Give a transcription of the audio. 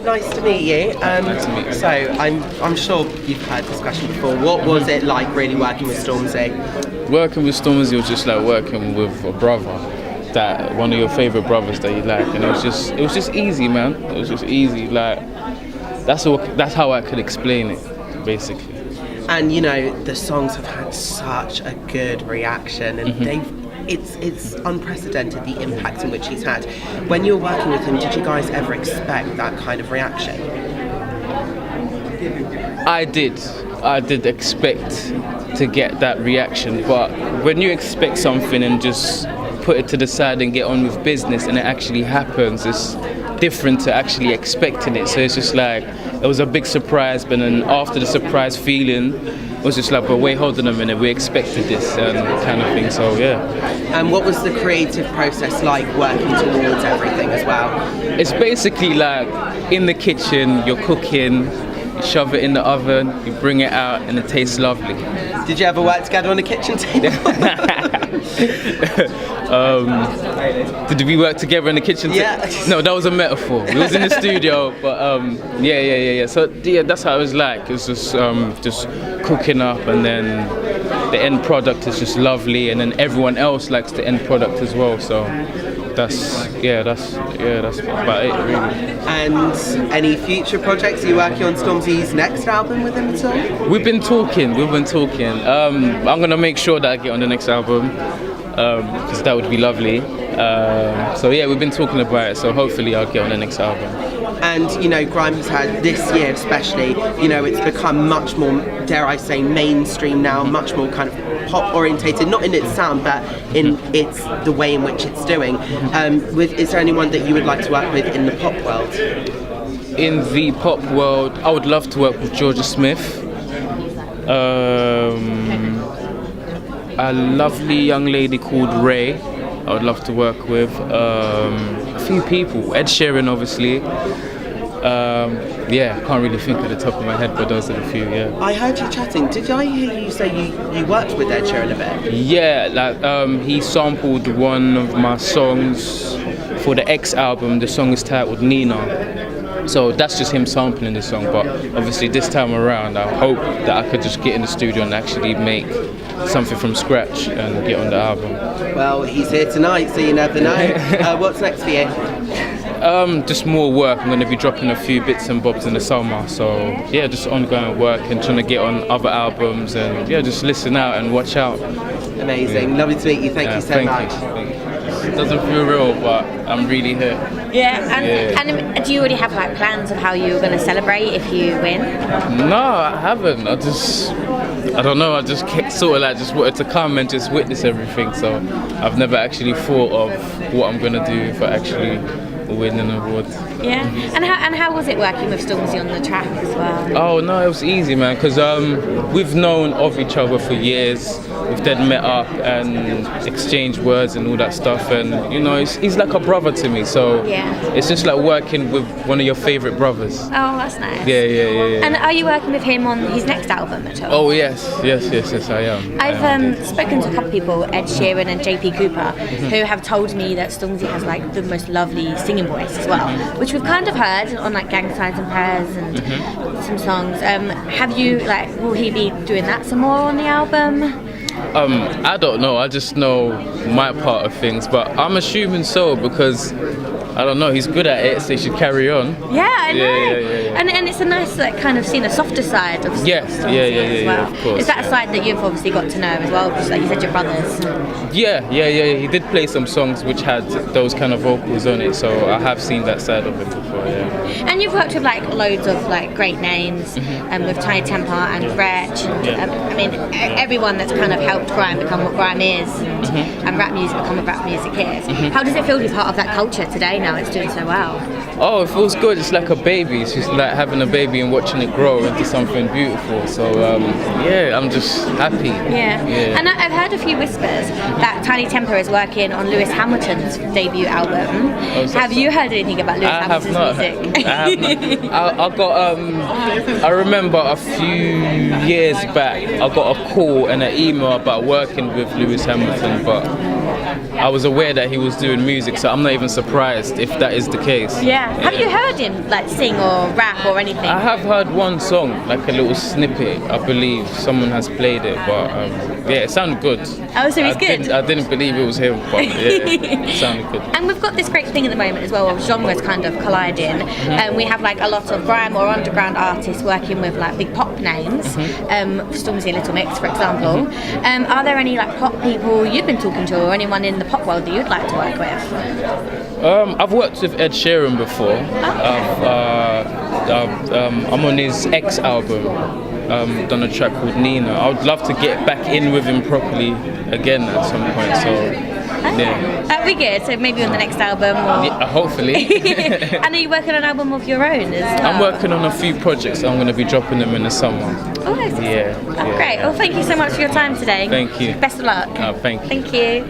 nice to meet you. Nice to meet you. So I'm sure you've heard this question before. What was it like really working with Stormzy? Working with Stormzy was just like working with a brother, that one of your favorite brothers that you like, and it was just easy, man. It was just easy. Like that's how I could explain it, basically. And you know, the songs have had such a good reaction, and it's unprecedented the impact in which he's had. When you were working with him, did you guys ever expect that kind of reaction? I did expect to get that reaction, but when you expect something and just put it to the side and get on with business and it actually happens, it's different to actually expecting it. So it's just like, it was a big surprise, but then after the surprise feeling, it was just like, but wait, hold on a minute, we expected this and kind of thing, so yeah. And what was the creative process like working towards everything as well? It's basically like in the kitchen, you're cooking, you shove it in the oven, you bring it out, and it tastes lovely. Did you ever work together on a kitchen table? Did we work together in the kitchen? Yeah. No, that was a metaphor. We was in the studio, but yeah. So yeah, that's how it was like. It was just cooking up, and then the end product is just lovely, and then everyone else likes the end product as well. So that's about it, really. And any future projects? Are you working on Stormzy's next album with him at all? We've been talking. I'm gonna make sure that I get on the next album, because that would be lovely. So yeah, we've been talking about it. So hopefully I'll get on the next album. And you know, grime has had this year especially, you know, it's become much more, dare I say, mainstream now, much more kind of pop orientated, not in its sound, but in its the way in which it's doing. Is there anyone that you would like to work with in the pop world? In the pop world, I would love to work with Georgia Smith. A lovely young lady called Ray, I would love to work with. A few people, Ed Sheeran obviously. Yeah, I can't really think at the top of my head, but those are the few, yeah. I heard you chatting. Did I hear you say you worked with Ed Sheeran a bit? Yeah, like he sampled one of my songs for the X album. The song is titled Nina. So that's just him sampling the song, but obviously this time around I hope that I could just get in the studio and actually make something from scratch and get on the album. Well, he's here tonight, so you never know. What's next for you? Just more work. I'm going to be dropping a few bits and bobs in the summer, so yeah, just ongoing work and trying to get on other albums, and yeah, just listen out and watch out. Amazing, lovely to meet you, thank you so much. Thank you. It doesn't feel real, but I'm really here. And do you already have like plans of how you're going to celebrate if you win? No, I haven't. I don't know, I just sort of like just wanted to come and just witness everything, so I've never actually thought of what I'm going to do if I actually win an award. Yeah, and how was it working with Stormzy on the track as well? Oh no, it was easy, man, because we've known of each other for years. We've then met up and exchanged words and all that stuff, and you know, he's like a brother to me, so yeah, it's just like working with one of your favourite brothers. Oh, that's nice. Yeah. And are you working with him on his next album at all? Oh yes, I am. I've spoken to a couple of people, Ed Sheeran and JP Cooper, who have told me that Stormzy has like the most lovely singing voice as well, which we've kind of heard on like Gang Signs and Prayers and some songs. Have you will he be doing that some more on the album? I don't know, I just know my part of things, but I'm assuming so, because I don't know, he's good at it, so he should carry on. Yeah, I know. Yeah. And it's a nice kind of seeing a softer side of Yes, Stormzy yeah, as well. of course. Is that a side that you've obviously got to know as well, because like you said, your brothers? Yeah, he did play some songs which had those kind of vocals on it, so I have seen that side of it before, yeah. And you've worked with like loads of like great names, with Tiny Temper and Wretch, and I mean everyone that's kind of helped grime become what grime is, and rap music become what rap music is. How does it feel to be part of that culture today now it's doing so well? Oh, it feels good. It's like a baby. It's just like having a baby and watching it grow into something beautiful. So yeah, I'm just happy. Yeah. And I've heard a few whispers that Tiny Temper is working on Lewis Hamilton's debut album. Have you heard anything about Lewis Hamilton's music? I have not. I remember a few years back, I got a call and an email about working with with Lewis Hamilton, but I was aware that he was doing music, so I'm not even surprised if that is the case. Yeah. Have you heard him like sing or rap or anything? I have heard one song, like a little snippet. I believe someone has played it, but yeah, it sounded good. Oh, so he's good. I didn't believe it was him, but yeah, it sounded good. And we've got this great thing at the moment as well of genres kind of colliding. And we have like a lot of grime or underground artists working with like big pop names. Stormzy, Little Mix, for example. Are there any like pop people you've been talking to, or anyone in the pop world that you'd like to work with? I've worked with Ed Sheeran before. I'm on his X album. Done a track called Nina. I would love to get back in with him properly again at some point. So yeah, that'd be good. So maybe on the next album, or yeah, hopefully. And are you working on an album of your own as well? I'm working on a few projects. I'm going to be dropping them in the summer. Oh, nice. Yeah. Great. Well, thank you so much for your time today. Thank you. Best of luck. Thank you. Thank you.